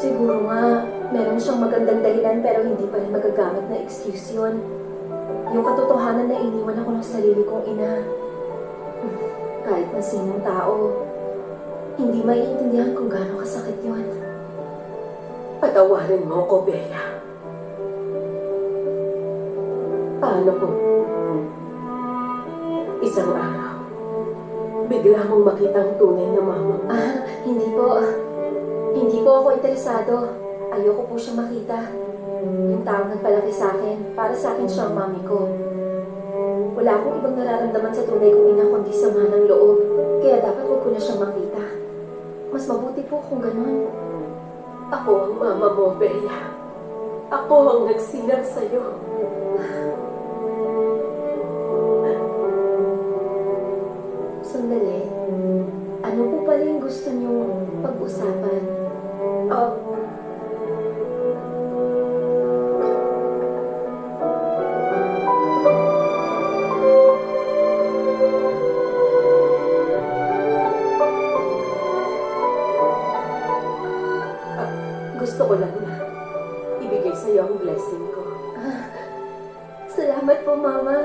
Siguro nga, meron siyang magandang dahilan pero hindi pa rin magagamit na excuse yun. Yung katotohanan na iniwan ako ng sarili kong ina. Kahit na sinong tao, hindi maiintindihan kung gaano kasakit yun. Patawarin mo ko, Bea. Paano kung isang araw, bigla mong makita ang tunay na mama mo? Hindi po. Hindi po ako interesado. Ayoko po siya makita. Yung taong nagpalaki sa akin, para sa akin siyang mami ko. Wala akong ibang nararamdaman sa tunay kong ina kundi sama ng loob. Kaya dapat huwag ko na siyang makita. Mas mabuti po kung ganun. Ako ang mama mo, Bea. Ako ang nagsilang sa'yo. Sandali. Ano po pala yung gusto niyong pag-usapan? Gusto ko lang na ibigay sa'yo ang blessing ko. Salamat po, Mama.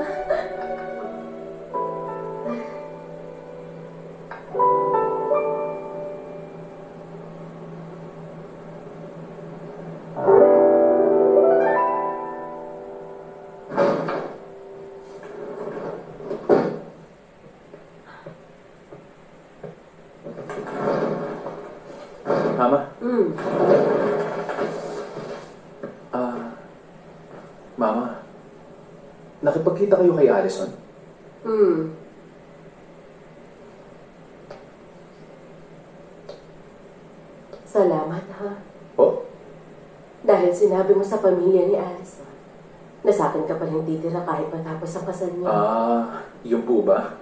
Mama? Mama, nakipagkita kayo kay Allison? Salamat, ha? Oh? Dahil sinabi mo sa pamilya ni Allison na sa akin ka pa rin titira kahit matapos ang kasal niya. Yun po ba?